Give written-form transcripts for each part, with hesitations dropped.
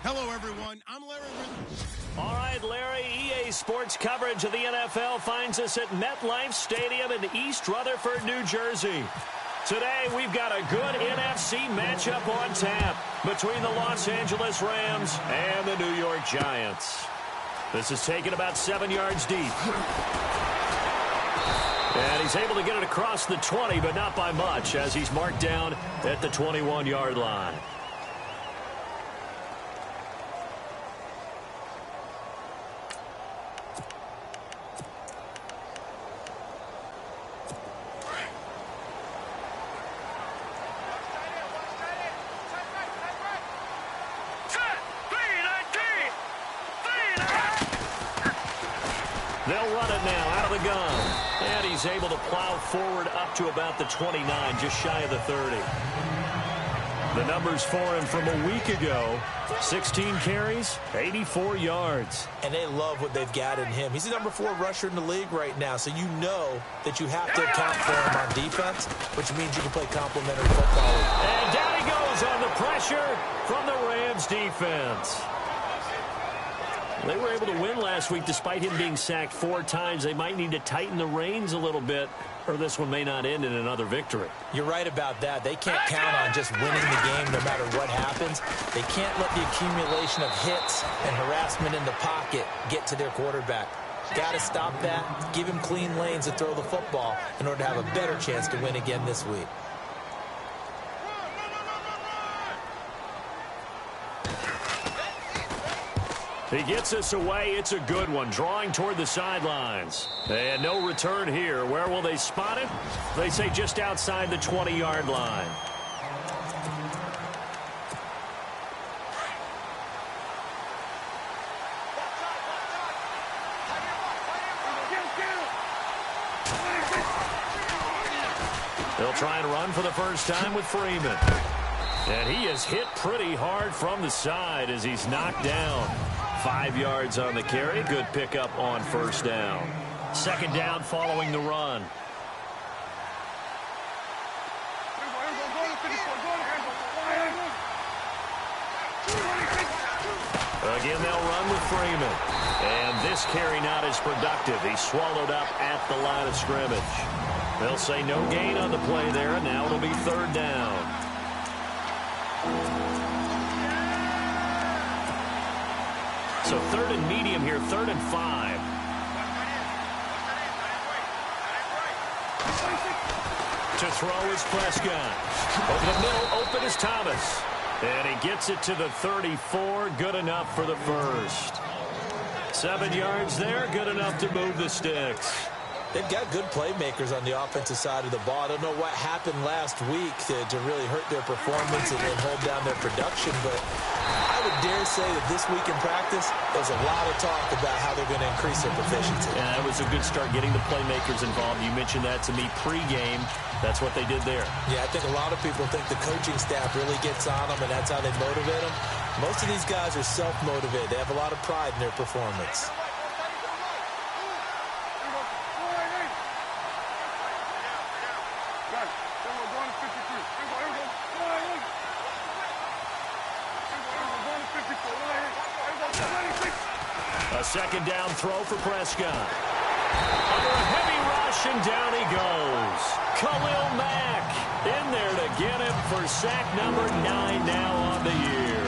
Hello, everyone. I'm Larry. All right, Larry, EA Sports coverage of the NFL finds us at MetLife Stadium in East Rutherford, New Jersey. Today, we've got a good NFC matchup on tap between the Los Angeles Rams and the New York Giants. This is taken about 7 yards deep. And he's able to get it across the 20, but not by much, as he's marked down at the 21-yard line. They'll run it now out of the gun. And he's able to plow forward up to about the 29, just shy of the 30. The numbers for him from a week ago: 16 carries, 84 yards. And they love what they've got in him. He's the number 4 rusher in the league right now, so you know that you have to account for him on defense, which means you can play complementary football. And down he goes on the pressure from the Rams defense. They were able to win last week despite him being sacked 4 times. They might need to tighten the reins a little bit, or this one may not end in another victory. You're right about that. They can't count on just winning the game no matter what happens. They can't let the accumulation of hits and harassment in the pocket get to their quarterback. Got to stop that, give him clean lanes to throw the football in order to have a better chance to win again this week. He gets us away. It's a good one. Drawing toward the sidelines. And no return here. Where will they spot it? They say just outside the 20-yard line. They'll try and run for the first time with Freeman. And he is hit pretty hard from the side as he's knocked down. 5 yards on the carry. Good pickup on first down. Second down following the run. Again, they'll run with Freeman. And this carry not as productive. He's swallowed up at the line of scrimmage. They'll say no gain on the play there, and now it'll be third down. So third and medium here, 3rd and 5. To throw is Prescott. Over the middle, open is Thomas. And he gets it to the 34, good enough for the first. 7 yards there, good enough to move the sticks. They've got good playmakers on the offensive side of the ball. I don't know what happened last week to really hurt their performance and hold down their production, but I would dare say that this week in practice, there's a lot of talk about how they're going to increase their proficiency. Yeah, that was a good start getting the playmakers involved. You mentioned that to me pregame. That's what they did there. Yeah, I think a lot of people think the coaching staff really gets on them, and that's how they motivate them. Most of these guys are self-motivated. They have a lot of pride in their performance. A second down throw for Prescott. Under a heavy rush, and down he goes. Khalil Mack in there to get him for sack number 9 now on the year.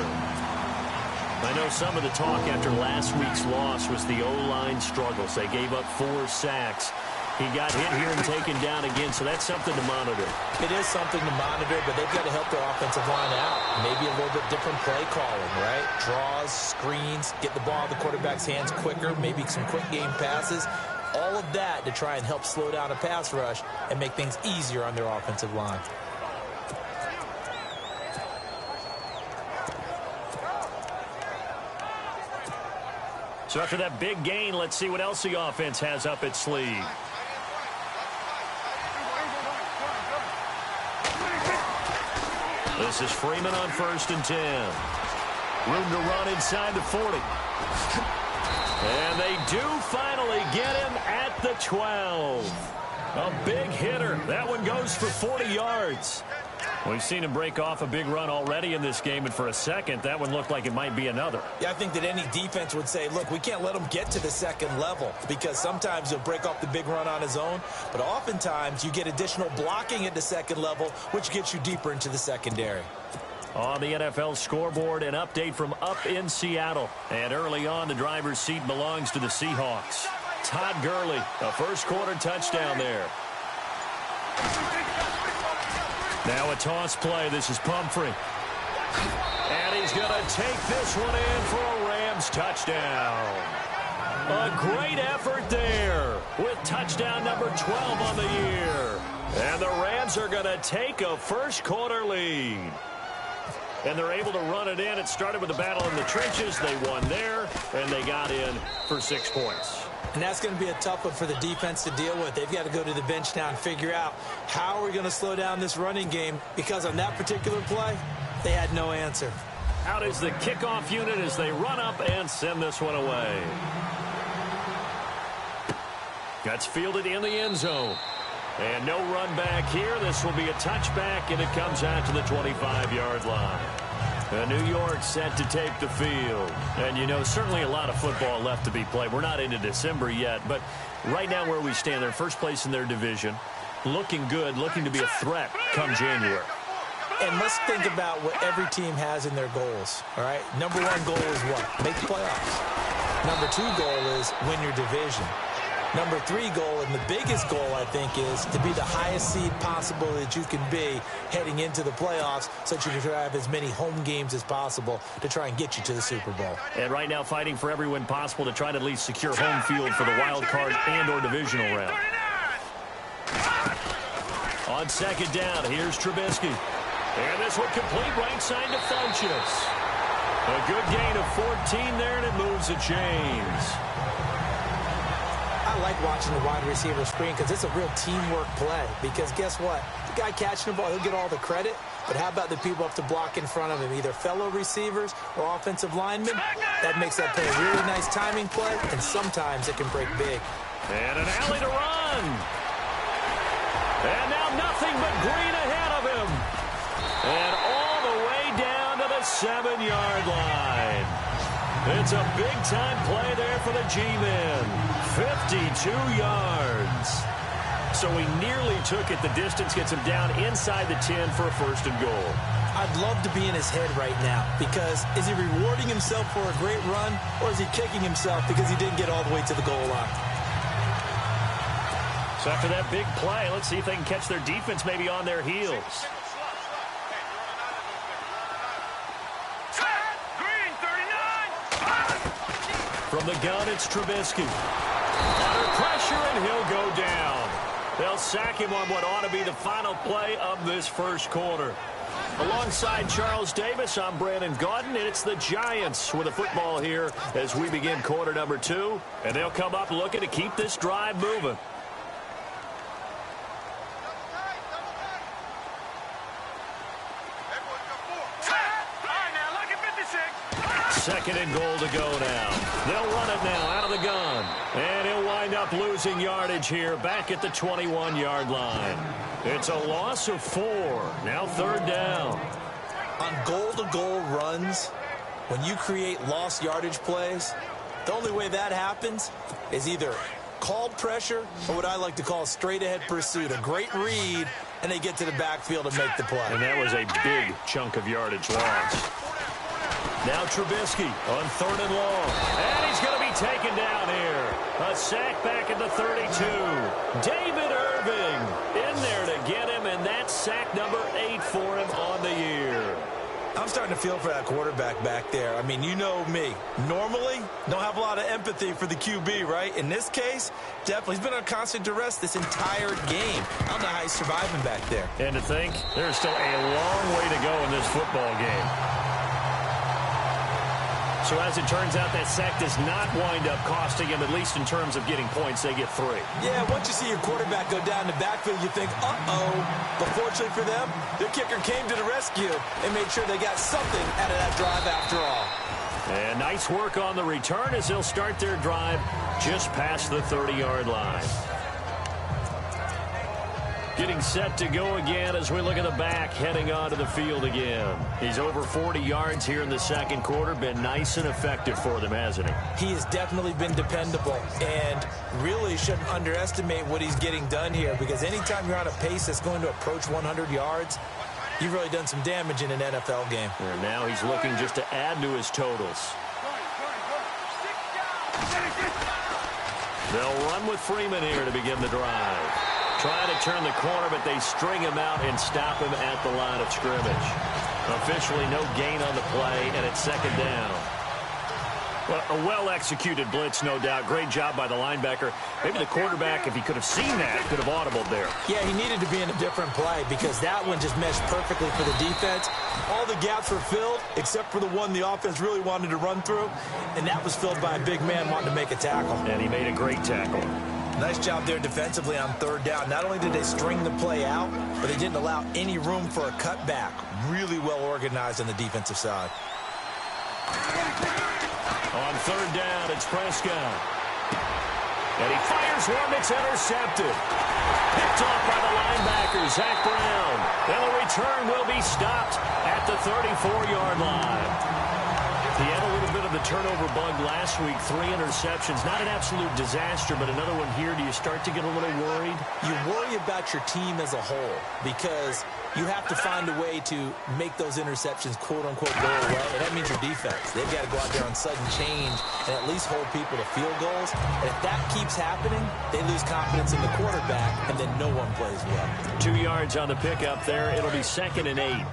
I know some of the talk after last week's loss was the O-line struggles. They gave up 4 sacks. He got hit here and taken down again, so that's something to monitor. It is something to monitor, but they've got to help their offensive line out. Maybe a little bit different play calling, right? Draws, screens, get the ball in the quarterback's hands quicker, maybe some quick game passes. All of that to try and help slow down a pass rush and make things easier on their offensive line. So after that big gain, let's see what else the offense has up its sleeve. This is Freeman on 1st and 10. Room to run inside the 40. And they do finally get him at the 12. A big hitter. That one goes for 40 yards. We've seen him break off a big run already in this game, and for a second, that one looked like it might be another. Yeah, I think that any defense would say, look, we can't let him get to the second level, because sometimes he'll break off the big run on his own, but oftentimes you get additional blocking at the second level, which gets you deeper into the secondary. On the NFL scoreboard, an update from up in Seattle. And early on, the driver's seat belongs to the Seahawks. Todd Gurley, a first-quarter touchdown there. Now a toss play. This is Pumphrey. And he's going to take this one in for a Rams touchdown. A great effort there with touchdown number 12 on the year. And the Rams are going to take a first-quarter lead. And they're able to run it in. It started with a battle in the trenches. They won there, and they got in for 6 points. And that's going to be a tough one for the defense to deal with. They've got to go to the bench now and figure out how are we going to slow down this running game, because on that particular play, they had no answer. Out is the kickoff unit as they run up and send this one away. That's fielded in the end zone. And no run back here. This will be a touchback, and it comes out to the 25-yard line. New York set to take the field. And, you know, certainly a lot of football left to be played. We're not into December yet, but right now where we stand, they're first place in their division. Looking good, looking to be a threat come January. And let's think about what every team has in their goals, all right? Number one goal is what? Make the playoffs. Number two goal is win your division. Number three goal, and the biggest goal, I think, is to be the highest seed possible that you can be heading into the playoffs, so that you can have as many home games as possible to try and get you to the Super Bowl. And right now fighting for every win possible to try to at least secure home field for the wild card and or divisional round. On second down, here's Trubisky. And this one complete right side to Funchess. A good gain of 14 there, and it moves the chains. I like watching the wide receiver screen because it's a real teamwork play. Because guess what? The guy catching the ball, he'll get all the credit. But how about the people up to block in front of him, either fellow receivers or offensive linemen? That makes that play a really nice timing play, and sometimes it can break big. And an alley to run. And now nothing but green ahead of him. And all the way down to the 7-yard line. It's a big-time play there for the G-men. 52 yards. So he nearly took it. The distance gets him down inside the 10 for a first and goal. I'd love to be in his head right now, because is he rewarding himself for a great run, or is he kicking himself because he didn't get all the way to the goal line? So after that big play, let's see if they can catch their defense maybe on their heels. From the gun, it's Trubisky. Under pressure, and he'll go down. They'll sack him on what ought to be the final play of this first quarter. Alongside Charles Davis, I'm Brandon Gaudin, and it's the Giants with a football here as we begin quarter number 2. And they'll come up looking to keep this drive moving. Second and goal to go now. They'll run it now out of the gun. And he'll wind up losing yardage here back at the 21-yard line. It's a loss of 4. Now third down. On goal-to-goal runs, when you create lost yardage plays, the only way that happens is either called pressure or what I like to call straight-ahead pursuit. A great read, and they get to the backfield and make the play. And that was a big chunk of yardage lost. Now Trubisky on third and long. And he's going to be taken down here. A sack back at the 32. David Irving in there to get him, and that's sack number 8 for him on the year. I'm starting to feel for that quarterback back there. I mean, you know me. Normally, don't have a lot of empathy for the QB, right? In this case, definitely. He's been on constant duress this entire game. I don't know how he's surviving back there. And to think, there's still a long way to go in this football game. So as it turns out, that sack does not wind up costing him, at least in terms of getting points. They get 3. Yeah, once you see your quarterback go down the backfield, you think, uh-oh. But fortunately for them, their kicker came to the rescue and made sure they got something out of that drive after all. And nice work on the return as they'll start their drive just past the 30-yard line. Getting set to go again as we look at the back heading onto the field again. He's over 40 yards here in the second quarter. Been nice and effective for them, hasn't he? He has definitely been dependable and really shouldn't underestimate what he's getting done here, because anytime you're on a pace that's going to approach 100 yards, you've really done some damage in an NFL game. And now he's looking just to add to his totals. They'll run with Freeman here to begin the drive. Trying to turn the corner, but they string him out and stop him at the line of scrimmage. Officially no gain on the play, and it's second down. Well, a well-executed blitz, no doubt. Great job by the linebacker. Maybe the quarterback, if he could have seen that, could have audibled there. Yeah, he needed to be in a different play because that one just meshed perfectly for the defense. All the gaps were filled except for the one the offense really wanted to run through, and that was filled by a big man wanting to make a tackle. And he made a great tackle. Nice job there defensively on third down. Not only did they string the play out, but they didn't allow any room for a cutback. Really well organized on the defensive side. On third down, it's Prescott. And he fires one that's intercepted. Picked off by the linebacker, Zach Brown. And the return will be stopped at the 34-yard line. He had a little bit of the turnover bug last week, 3 interceptions. Not an absolute disaster, but another one here. Do you start to get a little worried? You worry about your team as a whole because you have to find a way to make those interceptions, quote-unquote, go away, and that means your defense. They've got to go out there on sudden change and at least hold people to field goals. And if that keeps happening, they lose confidence in the quarterback, and then no one plays well. 2 yards on the pickup there. It'll be 2nd and 8.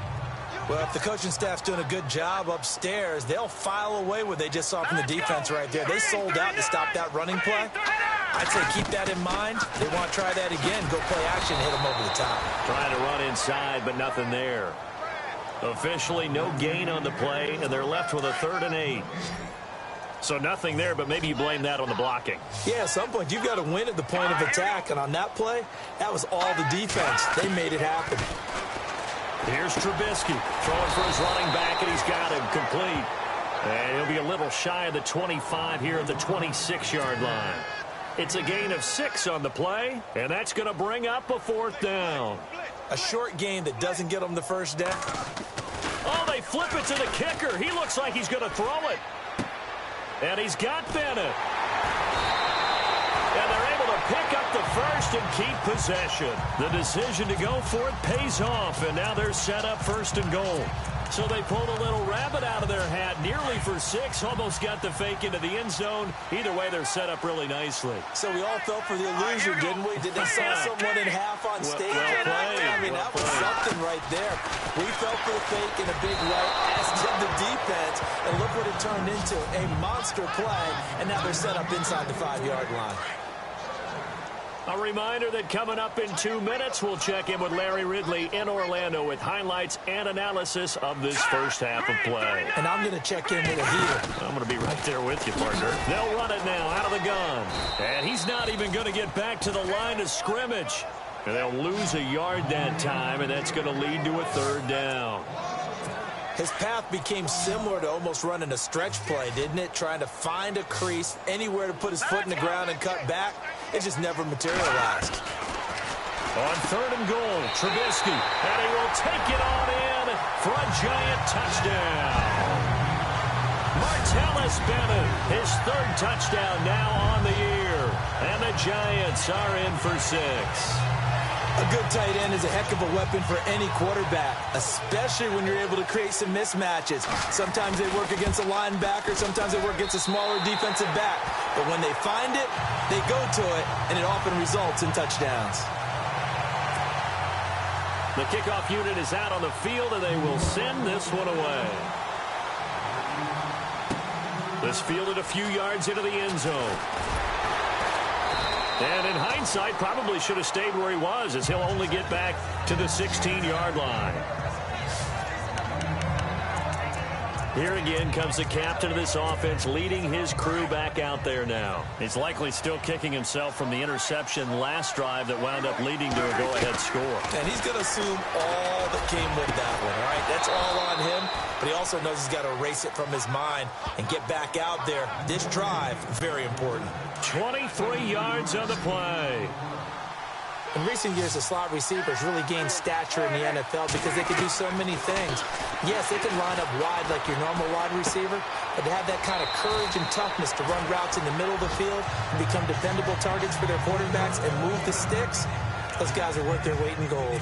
Well, if the coaching staff's doing a good job upstairs, they'll file away what they just saw from the defense right there. They sold out to stop that running play. I'd say keep that in mind. They want to try that again. Go play action, hit them over the top. Trying to run inside, but nothing there. Officially no gain on the play, and they're left with a 3rd and 8. So nothing there, but maybe you blame that on the blocking. Yeah, at some point you've got to win at the point of attack, and on that play, that was all the defense. They made it happen. Here's Trubisky throwing for his running back, and he's got him complete. And he'll be a little shy of the 25 here at the 26-yard line. It's a gain of 6 on the play, and that's going to bring up a 4th down. A short gain that doesn't get them the first down. Oh, they flip it to the kicker. He looks like he's going to throw it. And he's got Bennett. And they're able to pick up the first and keep possession. The decision to go for it pays off, and now they're set up 1st and goal. So they pulled a little rabbit out of their hat, nearly for 6, almost got the fake into the end zone. Either way, they're set up really nicely. So we all fell for the illusion, didn't we? Did they saw someone in half on stage? I mean, that was something right there. We fell for the fake in a big way, as did the defense, and look what it turned into, a monster play, and now they're set up inside the 5-yard line. A reminder that coming up in 2 minutes, we'll check in with Larry Ridley in Orlando with highlights and analysis of this first half of play. And I'm going to check in with a heater. I'm going to be right there with you, partner. They'll run it now out of the gun. And he's not even going to get back to the line of scrimmage. And they'll lose a yard that time, and that's going to lead to a 3rd down. His path became similar to almost running a stretch play, didn't it? Trying to find a crease, anywhere to put his foot in the ground and cut back. It just never materialized. On 3rd and goal, Trubisky, and he will take it on in for a giant touchdown. Martellus Bennett, his 3rd touchdown now on the year. And the Giants are in for 6. A good tight end is a heck of a weapon for any quarterback, especially when you're able to create some mismatches. Sometimes they work against a linebacker, sometimes they work against a smaller defensive back. But when they find it, they go to it, and it often results in touchdowns. The kickoff unit is out on the field, and they will send this one away. This fielded a few yards into the end zone. And in hindsight, probably should have stayed where he was, as he'll only get back to the 16-yard line. Here again comes the captain of this offense, leading his crew back out there now. He's likely still kicking himself from the interception last drive that wound up leading to a go-ahead score. And he's going to assume all that came with that one, all right? That's all on him, but he also knows he's got to erase it from his mind and get back out there. This drive, very important. 23 yards on the play. In recent years, the slot receivers really gained stature in the NFL because they can do so many things. Yes, they can line up wide like your normal wide receiver, but to have that kind of courage and toughness to run routes in the middle of the field and become dependable targets for their quarterbacks and move the sticks, those guys are worth their weight in gold.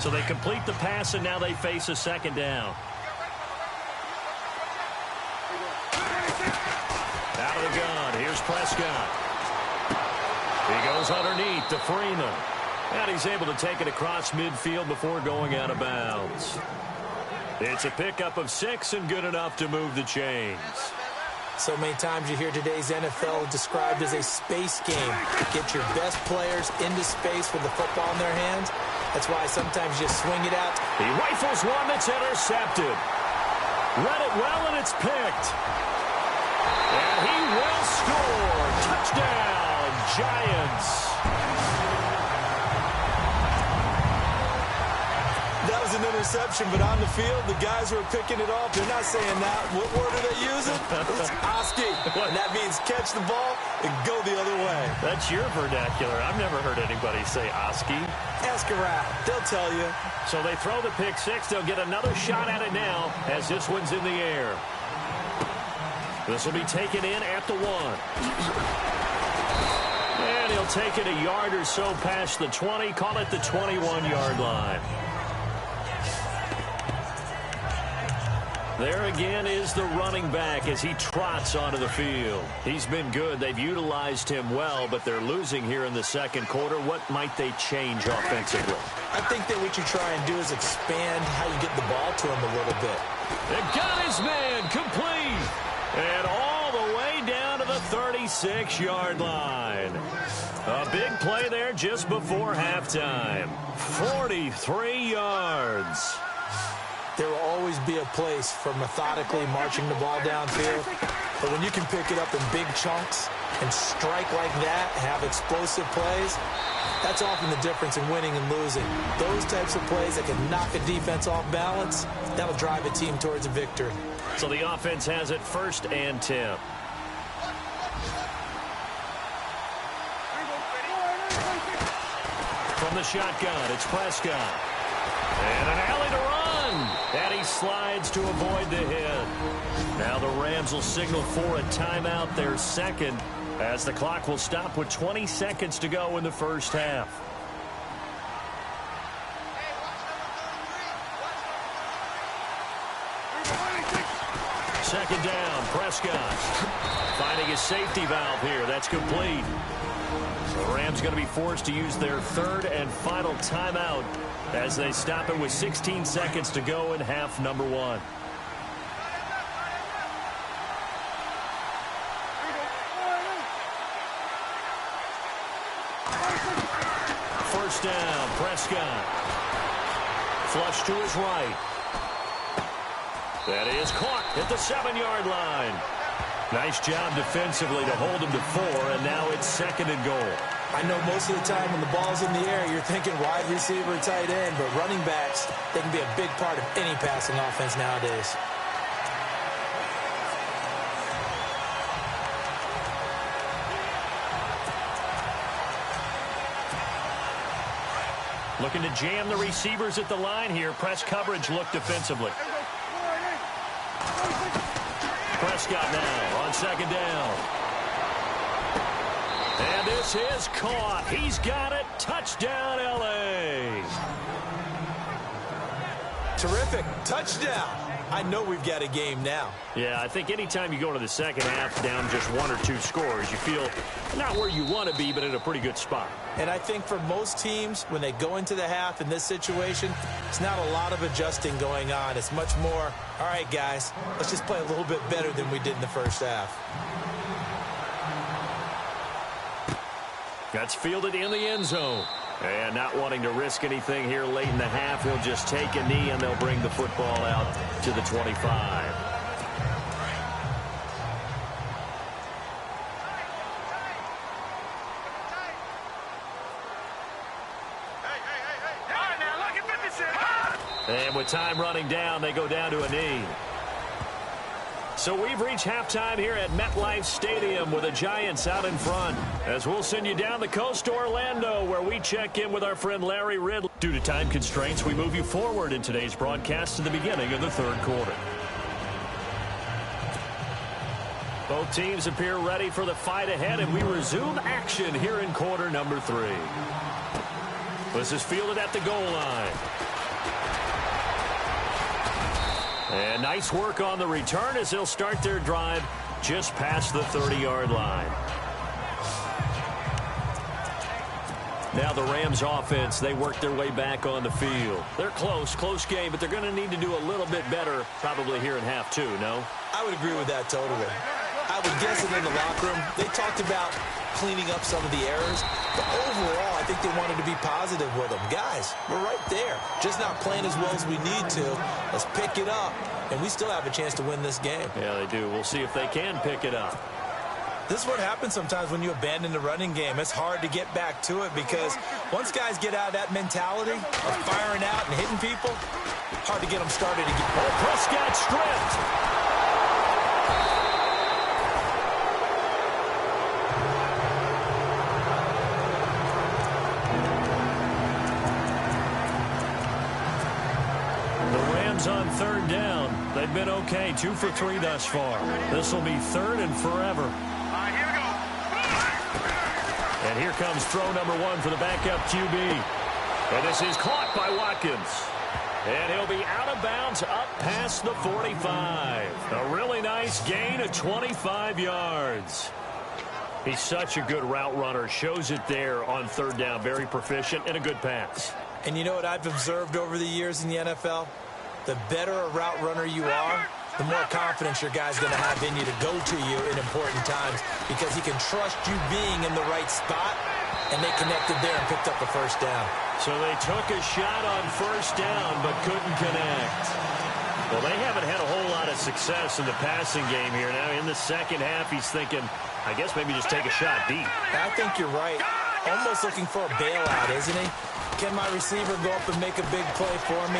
So they complete the pass, and now they face a second down. Out of the gun, here's Prescott. He goes underneath to Freeman. And he's able to take it across midfield before going out of bounds. It's a pickup of 6 and good enough to move the chains. So many times you hear today's NFL described as a space game. Get your best players into space with the football in their hands. That's why sometimes you swing it out. He rifles one that's intercepted. Read it well, and it's picked. And he will score. Touchdown, Giants. That was an interception, but on the field, the guys who are picking it off, they're not saying that. What word are they using? It's Oski. And that means catch the ball and go the other way. That's your vernacular. I've never heard anybody say Oski. Ask around. They'll tell you. So they throw the pick 6. They'll get another shot at it now as this one's in the air. This will be taken in at the 1. And he'll take it a yard or so past the 20. Call it the 21-yard line. There again is the running back as he trots onto the field. He's been good. They've utilized him well, but they're losing here in the second quarter. What might they change offensively? I think that what you try and do is expand how you get the ball to him a little bit. They got his man complete. And all the way down to the 36-yard line. A big play there just before halftime. 43 yards. There will always be a place for methodically marching the ball downfield. But when you can pick it up in big chunks and strike like that, have explosive plays, that's often the difference in winning and losing. Those types of plays that can knock a defense off balance, that'll drive a team towards a victory. So the offense has it 1st and 10. From the shotgun, it's Prescott. And an alley to run. And he slides to avoid the hit. Now the Rams will signal for a timeout, their second, as the clock will stop with 20 seconds to go in the first half. Second down, Prescott. Finding his safety valve here. That's complete. The Rams going to be forced to use their 3rd and final timeout as they stop it with 16 seconds to go in half number 1. First down, Prescott. Flush to his right. That is caught at the 7-yard line. Nice job defensively to hold him to 4, and now it's 2nd and goal. I know most of the time when the ball's in the air, you're thinking wide receiver, tight end, but running backs, they can be a big part of any passing offense nowadays. Looking to jam the receivers at the line here. Press coverage look defensively. Prescott now on 2nd down. And this is caught. He's got it. Touchdown, L.A. Terrific. Touchdown. I know we've got a game now. Yeah, I think anytime you go into the second half down just 1 or 2 scores, you feel not where you want to be, but in a pretty good spot. And I think for most teams, when they go into the half in this situation, it's not a lot of adjusting going on. It's much more, all right, guys, let's just play a little bit better than we did in the first half. That's fielded in the end zone. And not wanting to risk anything here late in the half, he'll just take a knee, and they'll bring the football out to the 25. And with time running down, they go down to a knee. So we've reached halftime here at MetLife Stadium with the Giants out in front. As we'll send you down the coast to Orlando, where we check in with our friend Larry Ridley. Due to time constraints, we move you forward in today's broadcast to the beginning of the third quarter. Both teams appear ready for the fight ahead, and we resume action here in quarter number 3. This is fielded at the goal line. And nice work on the return as they'll start their drive just past the 30-yard line. Now the Rams offense, they work their way back on the field. They're close game, but they're going to need to do a little bit better probably here in half 2, no? I would agree with that totally. I would guess that in the locker room, they talked about cleaning up some of the errors, but overall, I think they wanted to be positive with them. Guys, we're right there. Just not playing as well as we need to. Let's pick it up, and we still have a chance to win this game. Yeah, they do. We'll see if they can pick it up. This is what happens sometimes when you abandon the running game. It's hard to get back to it because once guys get out of that mentality of firing out and hitting people, hard to get them started again. Oh, Prescott stripped. On third down. They've been okay. 2 for 3 thus far. This will be third and forever. Here we go. And here comes throw number 1 for the backup QB. And this is caught by Watkins. And he'll be out of bounds up past the 45. A really nice gain of 25 yards. He's such a good route runner. Shows it there on third down. Very proficient and a good pass. And you know what I've observed over the years in the NFL? The better a route runner you are, the more confidence your guy's going to have in you to go to you in important times because he can trust you being in the right spot, and they connected there and picked up the first down. So they took a shot on first down but couldn't connect. Well, they haven't had a whole lot of success in the passing game here. Now in the second half, he's thinking, I guess maybe just take a shot deep. I think you're right. Almost looking for a bailout, isn't he? Can my receiver go up and make a big play for me?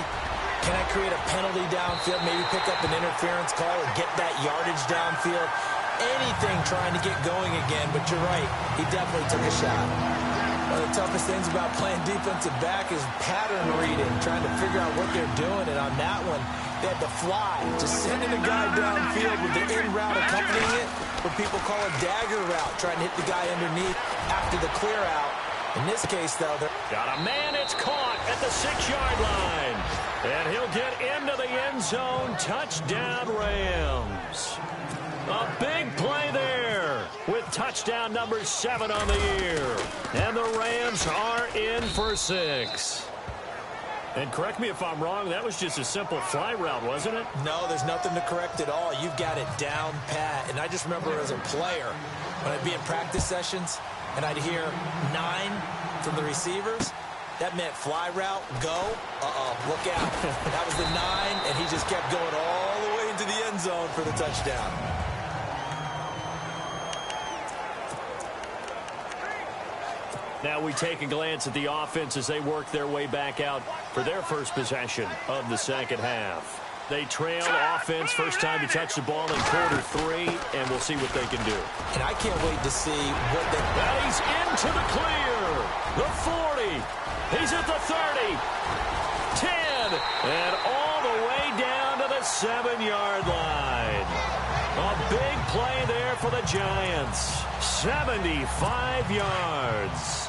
Can I create a penalty downfield, maybe pick up an interference call or get that yardage downfield? Anything trying to get going again, but you're right. He definitely took a shot. One of the toughest things about playing defensive back is pattern reading, trying to figure out what they're doing. And on that one, they had to fly, just sending a guy downfield with the in route accompanying it, what people call a dagger route, trying to hit the guy underneath after the clear out. In this case, though, they're... Got a man, it's caught at the 6-yard line. And he'll get into the end zone. Touchdown, Rams. A big play there with touchdown number 7 on the year. And the Rams are in for 6. And correct me if I'm wrong, that was just a simple fly route, wasn't it? No, there's nothing to correct at all. You've got it down pat. And I just remember as a player, when I'd be in practice sessions, and I'd hear 9 from the receivers, that meant fly route, go, look out. That was the 9, and he just kept going all the way into the end zone for the touchdown. Now we take a glance at the offense as they work their way back out for their first possession of the second half. They trail offense, first time to touch the ball in quarter 3, and we'll see what they can do. And I can't wait to see what they... Now he's into the clear. The 40. He's at the 30. 10. And all the way down to the 7-yard line. A big play there for the Giants. 75 yards.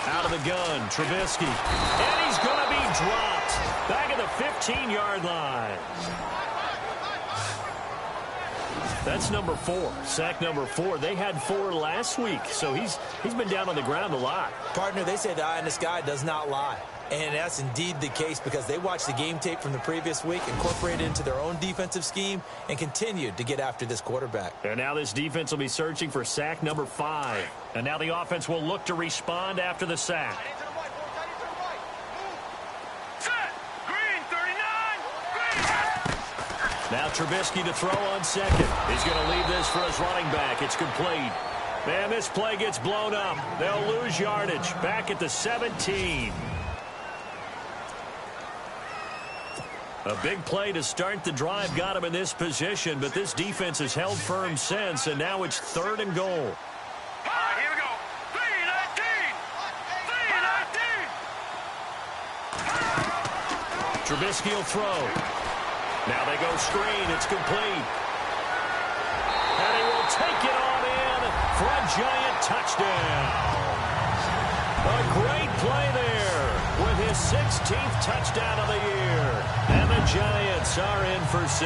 Out of the gun, Trubisky. And he's going to be dropped. Back at the 15-yard line. That's number 4. Sack number 4. They had 4 last week, so he's been down on the ground a lot. Partner, they say the eye in the sky does not lie. And that's indeed the case because they watched the game tape from the previous week, incorporated it into their own defensive scheme, and continued to get after this quarterback. And now this defense will be searching for sack number 5. And now the offense will look to respond after the sack. Now Trubisky to throw on second. He's going to leave this for his running back. It's complete. Man, this play gets blown up. They'll lose yardage. Back at the 17. A big play to start the drive got him in this position, but this defense has held firm since, and now it's 3rd and goal. Here we go. 3-19. Trubisky will throw. Now they go screen. It's complete. And he will take it on in for a giant touchdown. A great play there with his 16th touchdown of the year. And the Giants are in for 6.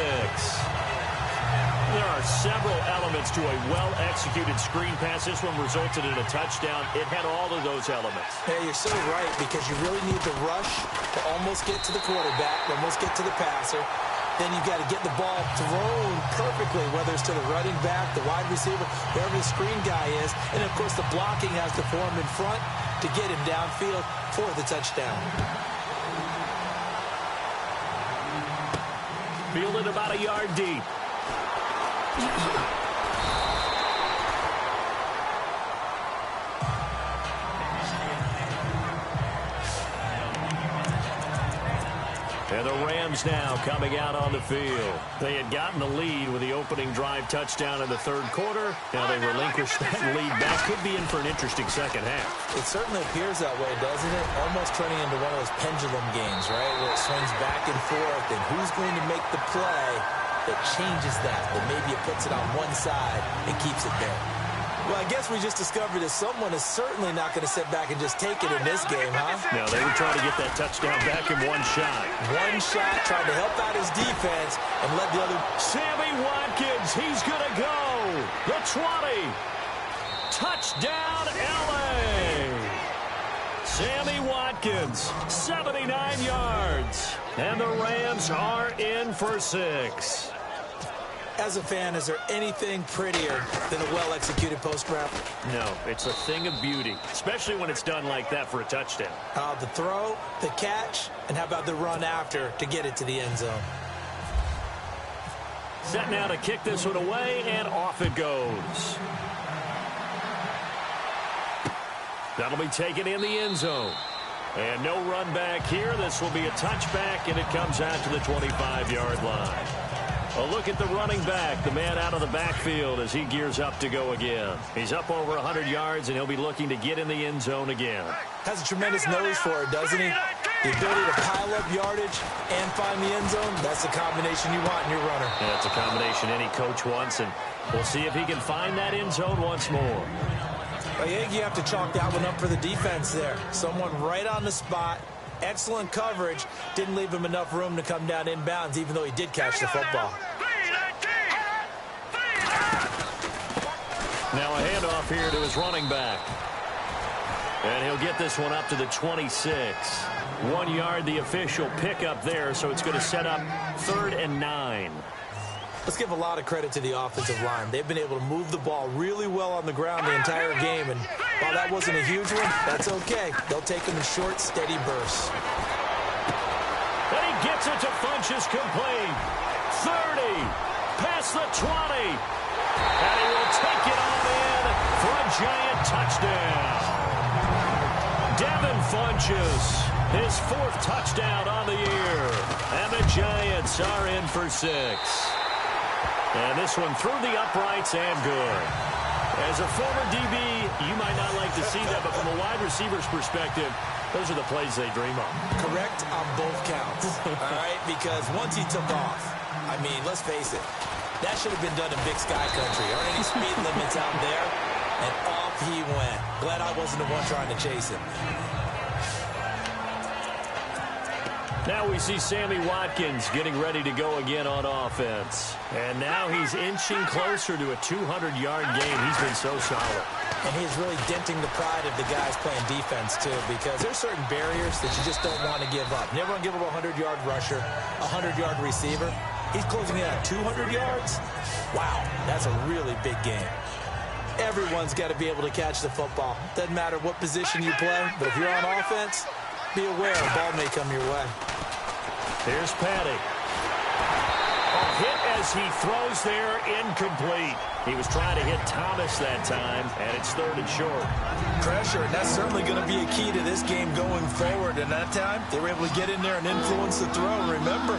There are several elements to a well-executed screen pass. This one resulted in a touchdown. It had all of those elements. Yeah, you're so right, because you really need the rush to almost get to the quarterback, almost get to the passer. Then you've got to get the ball thrown perfectly, whether it's to the running back, the wide receiver, wherever the screen guy is. And, of course, the blocking has to form in front to get him downfield for the touchdown. Fielded about a yard deep. And the Rams now coming out on the field. They had gotten the lead with the opening drive touchdown in the 3rd quarter. Now they relinquished that lead. That could be in for an interesting second half. It certainly appears that way, doesn't it? Almost turning into one of those pendulum games, right, where it swings back and forth, and who's going to make the play that changes that maybe it puts it on one side and keeps it there. Well, I guess we just discovered that someone is certainly not going to sit back and just take it in this game, huh? No, they were trying to get that touchdown back in one shot. One shot, trying to help out his defense and let the other... Sammy Watkins, he's going to go. The 20. Touchdown, L.A. Sammy Watkins, 79 yards. And the Rams are in for 6. As a fan, is there anything prettier than a well-executed post route? No, it's a thing of beauty, especially when it's done like that for a touchdown. The throw, the catch, and how about the run after to get it to the end zone? Set now to kick this one away, and off it goes. That'll be taken in the end zone. And no run back here. This will be a touchback, and it comes out to the 25-yard line. A look at the running back, the man out of the backfield as he gears up to go again. He's up over 100 yards, and he'll be looking to get in the end zone again. Has a tremendous nose for it, doesn't he? The ability to pile up yardage and find the end zone, that's the combination you want in your runner. Yeah, it's a combination any coach wants, and we'll see if he can find that end zone once more. I think you have to chalk that one up for the defense there. Someone right on the spot. Excellent coverage. Didn't leave him enough room to come down inbounds, even though he did catch the football. Now a handoff here to his running back. And he'll get this one up to the 26. 1 yard, the official pickup there, so it's going to set up 3rd and 9. Let's give a lot of credit to the offensive line. They've been able to move the ball really well on the ground the entire game, and while that wasn't a huge one, that's okay. They'll take them in short, steady bursts. And he gets it to Funchess complete. 30, past the 20, and he will take it on in for a giant touchdown. Devin Funchess, his 4th touchdown on the year, and the Giants are in for 6. And this one through the uprights and good. As a former DB, you might not like to see that, but from a wide receiver's perspective, those are the plays they dream of. Correct on both counts, all right? Because once he took off, I mean, let's face it, that should have been done in Big Sky Country. Aren't any speed limits out there? And off he went. Glad I wasn't the one trying to chase him. Now we see Sammy Watkins getting ready to go again on offense. And now he's inching closer to a 200-yard game. He's been so solid. And he's really denting the pride of the guys playing defense, too, because there's certain barriers that you just don't want to give up. Never want to give up a 100-yard rusher, a 100-yard receiver. He's closing in on 200 yards. Wow, that's a really big game. Everyone's got to be able to catch the football. Doesn't matter what position you play, but if you're on offense, be aware the ball may come your way. Here's Patty. A hit as he throws there, incomplete. He was trying to hit Thomas that time, and it's 3rd and short. Pressure, and that's certainly going to be a key to this game going forward. And that time, they were able to get in there and influence the throw. Remember,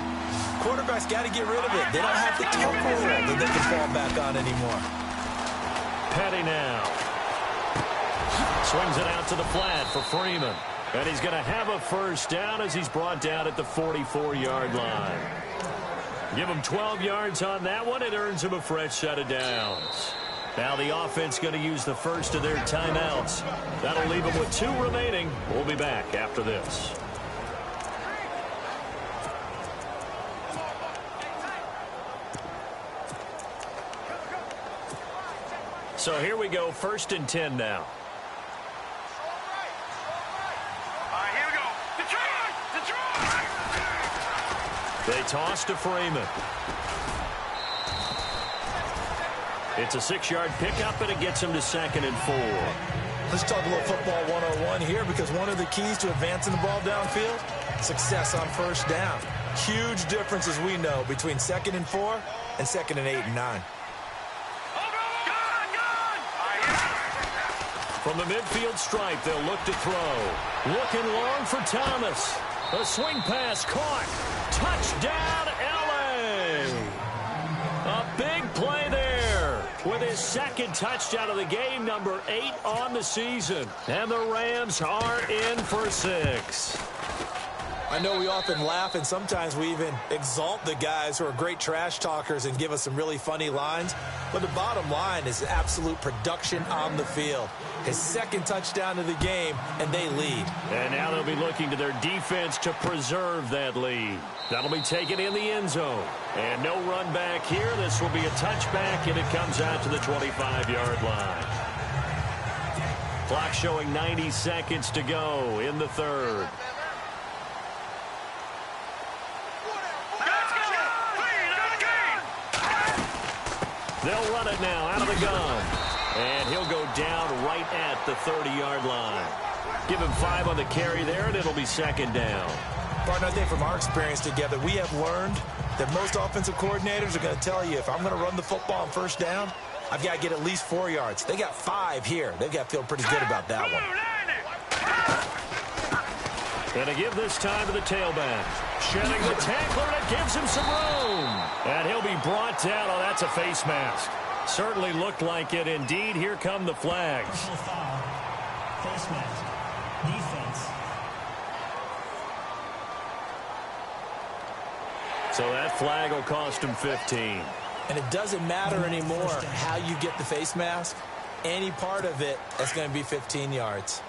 quarterbacks got to get rid of it. They don't have the tempo that they can fall back on anymore. Petty now. Swings it out to the flat for Freeman. And he's going to have a first down as he's brought down at the 44-yard line. Give him 12 yards on that one. It earns him a fresh set of downs. Now the offense going to use the first of their timeouts. That'll leave them with 2 remaining. We'll be back after this. So here we go, 1st and 10 now. Here we go. Detroit! They toss to Freeman. It's a 6-yard pickup, and it gets him to 2nd and 4. Let's talk a little football 101 here, because one of the keys to advancing the ball downfield, success on first down. Huge difference, as we know, between 2nd and 4 and 2nd and 8 and 9. From the midfield stripe, they'll look to throw. Looking long for Thomas. A swing pass caught. Touchdown, L.A. A big play there with his 2nd touchdown of the game, number 8 on the season. And the Rams are in for 6. I know we often laugh, and sometimes we even exalt the guys who are great trash talkers and give us some really funny lines. But the bottom line is absolute production on the field. His 2nd touchdown of the game, and they lead. And now they'll be looking to their defense to preserve that lead. That'll be taken in the end zone. And no run back here. This will be a touchback, and it comes out to the 25-yard line. Clock showing 90 seconds to go in the 3rd. They'll run it now out of the gun. And he'll go down right at the 30-yard line. Give him 5 on the carry there, and it'll be 2nd down. Partner, I think from our experience together, we have learned that most offensive coordinators are going to tell you, if I'm going to run the football on first down, I've got to get at least 4 yards. They got 5 here. They've got to feel pretty good about that one. And to give this time to the tailback. Shedding the tackler, and it gives him some room. And he'll be brought down. Oh, that's a face mask. Certainly looked like it. Indeed, here come the flags. Face mask. Defense. So that flag will cost him 15. And it doesn't matter anymore how you get the face mask. Any part of it, that's going to be 15 yards.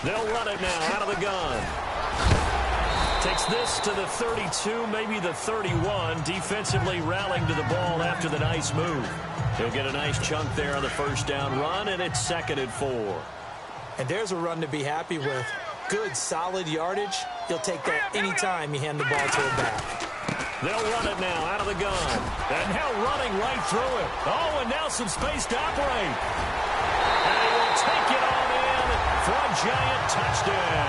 They'll run it now out of the gun. Takes this to the 32, maybe the 31. Defensively rallying to the ball after the nice move. He'll get a nice chunk there on the first down run, and it's 2nd and 4. And there's a run to be happy with. Good, solid yardage. He'll take that anytime you hand the ball to a back. They'll run it now out of the gun. And now running right through it. Oh, and now some space to operate. And he will take it on in for a giant touchdown.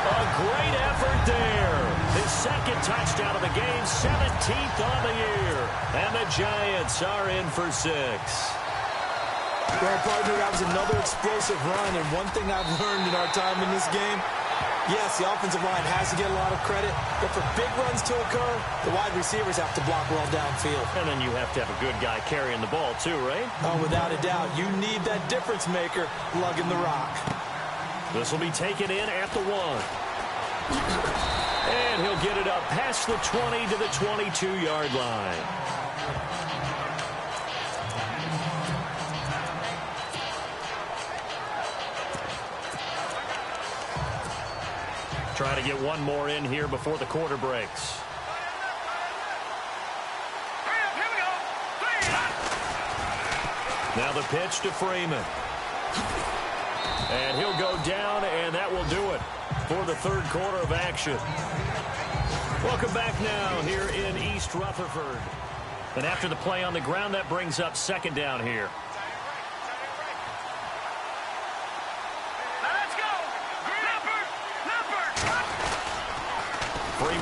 A great effort there. His 2nd touchdown of the game, 17th on the year. And the Giants are in for 6. Well, partner, that was another explosive run, and one thing I've learned in our time in this game, yes, the offensive line has to get a lot of credit, but for big runs to occur, the wide receivers have to block well downfield. And then you have to have a good guy carrying the ball too, right? Oh, without a doubt. You need that difference maker lugging the rock. This will be taken in at the 1. And he'll get it up past the 20 to the 22-yard line. Try to get one more in here before the quarter breaks. Now the pitch to Freeman. And he'll go down, and that will do it for the 3rd quarter of action. Welcome back now here in East Rutherford. And after the play on the ground, that brings up 2nd down here.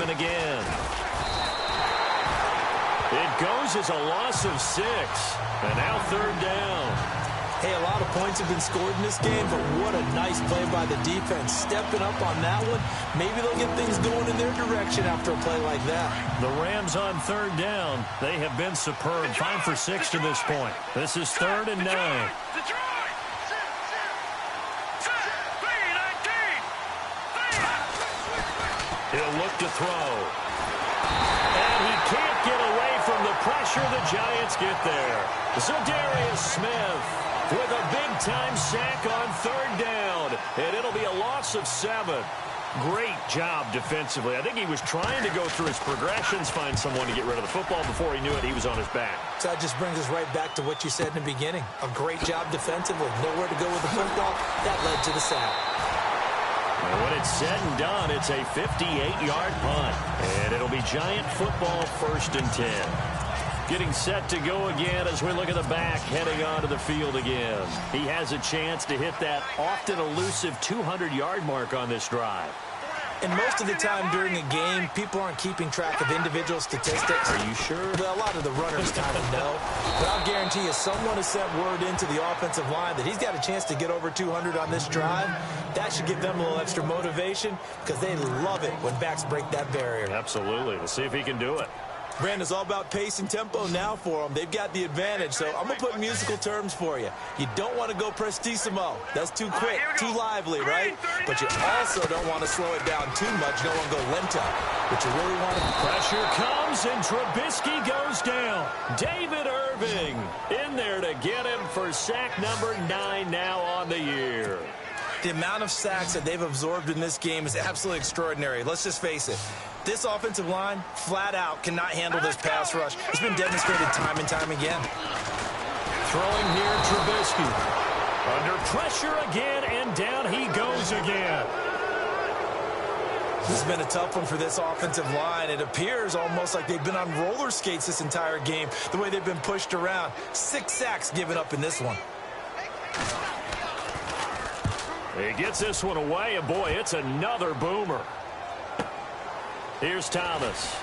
Freeman again. It goes as a loss of 6. And now third down. Hey, a lot of points have been scored in this game, but what a nice play by the defense. Stepping up on that one. Maybe they'll get things going in their direction after a play like that. The Rams on third down. They have been superb. 5 for 6 to this point. This is 3rd and 9. He'll look to throw. And he can't get away from the pressure. The Giants get there. Za'Darius Smith with a big-time sack on third down. And it'll be a loss of 7. Great job defensively. I think he was trying to go through his progressions, find someone to get rid of the football. Before he knew it, he was on his back. So that just brings us right back to what you said in the beginning. A great job defensively. Nowhere to go with the football. That led to the sack. And when it's said and done, it's a 58-yard punt. And it'll be Giant football, 1st and 10. Getting set to go again as we look at the back, heading onto the field again. He has a chance to hit that often elusive 200-yard mark on this drive. And most of the time during a game, people aren't keeping track of individual statistics. Are you sure? Well, a lot of the runners kind of know. But I'll guarantee you, someone has sent word into the offensive line that he's got a chance to get over 200 on this drive. That should give them a little extra motivation because they love it when backs break that barrier. Absolutely. We'll see if he can do it. Brandon, it's all about pace and tempo now for them. They've got the advantage, so I'm going to put musical terms for you. You don't want to go prestissimo. That's too quick, too lively, right? But you also don't want to slow it down too much. You don't want to go lento. But you really want to... Pressure comes, and Trubisky goes down. David Irving in there to get him for sack number 9 now on the year. The amount of sacks that they've absorbed in this game is absolutely extraordinary. Let's just face it. This offensive line, flat out, cannot handle this pass rush. It's been demonstrated time and time again. Throwing here, Trubisky. Under pressure again, and down he goes again. This has been a tough one for this offensive line. It appears almost like they've been on roller skates this entire game, the way they've been pushed around. 6 sacks given up in this one. He gets this one away, and boy, it's another boomer. Here's Thomas.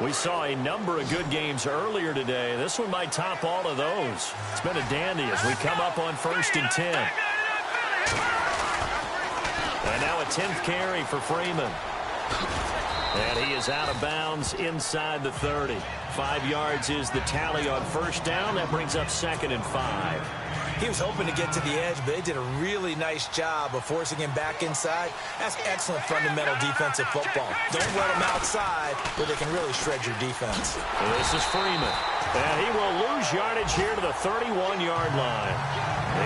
We saw a number of good games earlier today. This one might top all of those. It's been a dandy as we come up on 1st and 10. And now a 10th carry for Freeman. And he is out of bounds inside the 30. 5 yards is the tally on first down. That brings up 2nd and 5. He was hoping to get to the edge, but they did a really nice job of forcing him back inside. That's excellent fundamental defensive football. Don't let him outside where they can really shred your defense. And this is Freeman. And he will lose yardage here to the 31-yard line.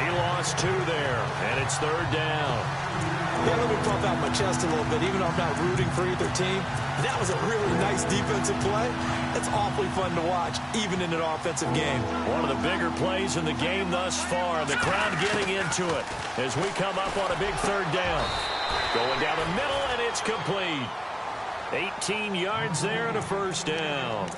He lost 2 there, and it's 3rd down. Yeah, let me puff out my chest a little bit, even though I'm not rooting for either team. That was a really nice defensive play. It's awfully fun to watch, even in an offensive game. One of the bigger plays in the game thus far. The crowd getting into it as we come up on a big 3rd down. Going down the middle, and it's complete. 18 yards there and a 1st down.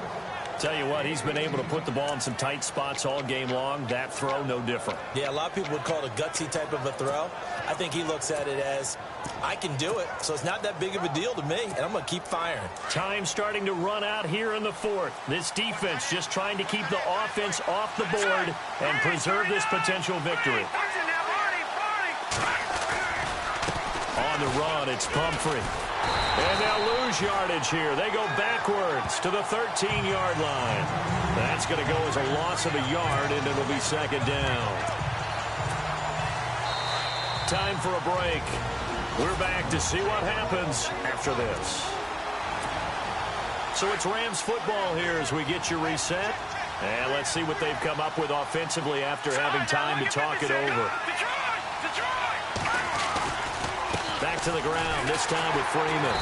Tell you what, he's been able to put the ball in some tight spots all game long. That throw, no different. Yeah, a lot of people would call it a gutsy type of a throw. I think he looks at it as, I can do it, so it's not that big of a deal to me, and I'm going to keep firing. Time starting to run out here in the 4th. This defense just trying to keep the offense off the board and preserve this potential victory. On the run, it's Pumphrey. And they'll lose yardage here. They go backwards to the 13-yard line. That's going to go as a loss of a yard, and it'll be 2nd down. Time for a break. We're back to see what happens after this. So it's Rams football here as we get you reset. And let's see what they've come up with offensively after having time to talk it over. Back to the ground, this time with Freeman.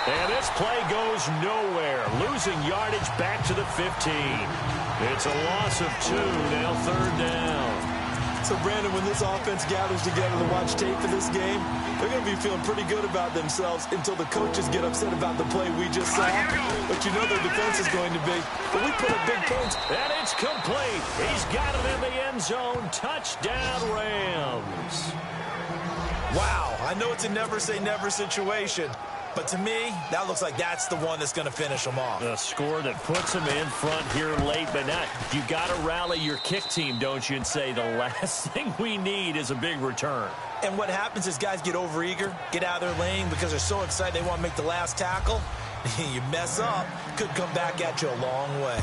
And this play goes nowhere. Losing yardage back to the 15. It's a loss of 2, now 3rd down. So, Brandon, when this offense gathers together to watch tape of this game, they're going to be feeling pretty good about themselves until the coaches get upset about the play we just saw. But you know their defense is going to be. But we put up big points. And it's complete. He's got it in the end zone. Touchdown, Rams. Wow, I know it's a never-say-never situation, but to me, that looks like that's the one that's going to finish them off. A score that puts them in front here late, but not. You got to rally your kick team, don't you, and say the last thing we need is a big return. And what happens is guys get overeager, get out of their lane because they're so excited they want to make the last tackle. You mess up, could come back at you a long way.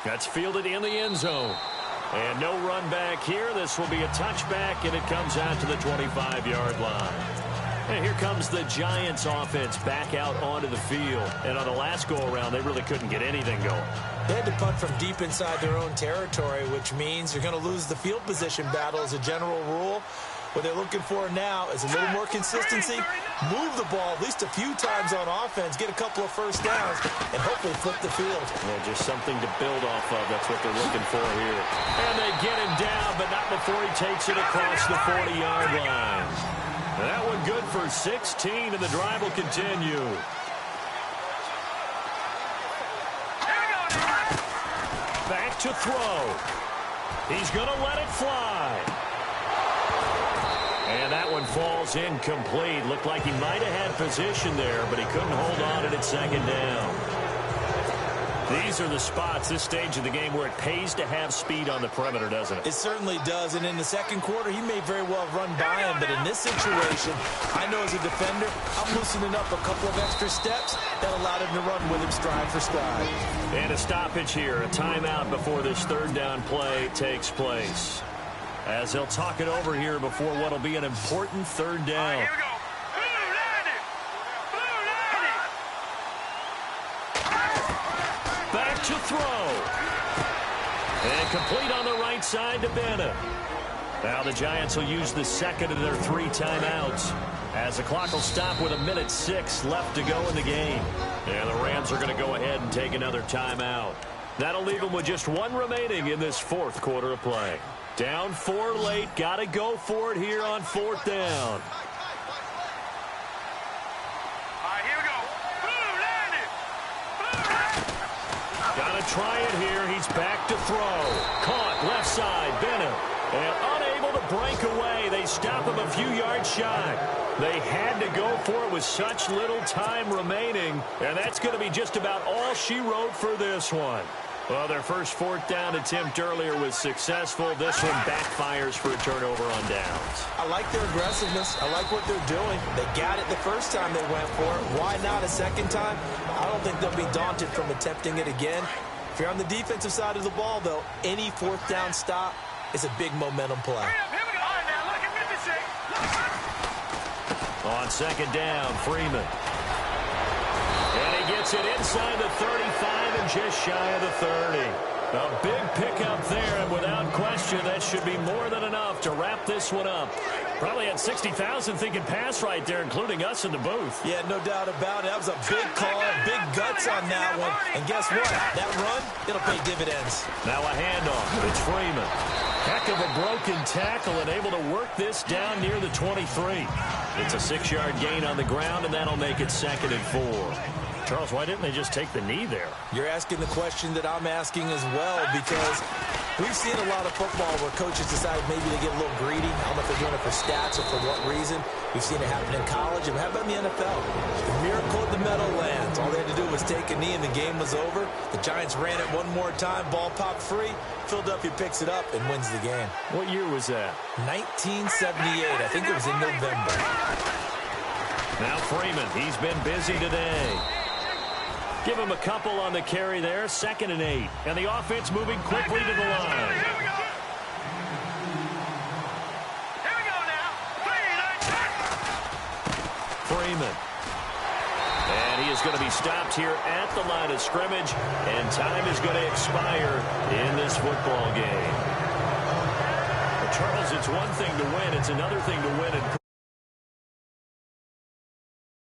That's fielded in the end zone. And no run back here. This will be a touchback, and it comes out to the 25-yard line. And here comes the Giants offense back out onto the field. And on the last go-around, they really couldn't get anything going. They had to punt from deep inside their own territory, which means you're going to lose the field position battle as a general rule. What they're looking for now is a little more consistency, move the ball at least a few times on offense, get a couple of first downs, and hopefully flip the field. Well, just something to build off of. That's what they're looking for here. And they get him down, but not before he takes it across the 40-yard line. That one good for 16, and the drive will continue. Back to throw. He's going to let it fly. And that one falls incomplete. Looked like he might have had position there, but he couldn't hold on at second down. These are the spots, this stage of the game, where it pays to have speed on the perimeter, doesn't it? It certainly does, and in the second quarter, he may very well have run by him, but in this situation, I know as a defender, I'm loosening up a couple of extra steps that allowed him to run with him stride for stride. And a stoppage here, a timeout before this third down play takes place. As they'll talk it over here before what will be an important third down. Here we go. Blue landed. Blue landed. Back to throw. And complete on the right side to Bennett. Now the Giants will use the second of their 3 timeouts, as the clock will stop with 1:06 left to go in the game. And the Rams are going to go ahead and take another timeout. That'll leave them with just 1 remaining in this fourth quarter of play. Down 4 late. Got to go for it here on 4th down. Here we go. Blue landed. Blue landed. Got to try it here. He's back to throw. Caught left side. Bennett. And unable to break away. They stop him a few yards shy. They had to go for it with such little time remaining. And that's going to be just about all she wrote for this one. Well, their first 4th down attempt earlier was successful. This one backfires for a turnover on downs. I like their aggressiveness. I like what they're doing. They got it the first time they went for it. Why not a second time? I don't think they'll be daunted from attempting it again. If you're on the defensive side of the ball, though, any 4th down stop is a big momentum play. Here we go. All right, now look at Mississippi. On second down, Freeman. And he gets it inside the 35 and just shy of the 30. A big pickup there, and without question, that should be more than enough to wrap this one up. Probably had 60,000 thinking pass right there, including us in the booth. Yeah, no doubt about it. That was a big call, big guts on that one. And guess what? That run, it'll pay dividends. Now a handoff. It's Freeman. Heck of a broken tackle and able to work this down near the 23. It's a 6-yard gain on the ground, and that'll make it 2nd and 4. Charles, why didn't they just take the knee there? You're asking the question that I'm asking as well, because we've seen a lot of football where coaches decide maybe they get a little greedy. I don't know if they're doing it for stats or for what reason. We've seen it happen in college, and how about in the NFL? The miracle of the Meadowlands. All they had to do was take a knee, and the game was over. The Giants ran it one more time. Ball popped free. Philadelphia picks it up and wins the game. What year was that? 1978. I think it was in November. Now Freeman, he's been busy today. Give him a couple on the carry there. 2nd and 8. And the offense moving quickly to the line. Here we go. Here we go now. Freeman. And he is going to be stopped here at the line of scrimmage. And time is going to expire in this football game. But Charles, it's one thing to win. It's another thing to win in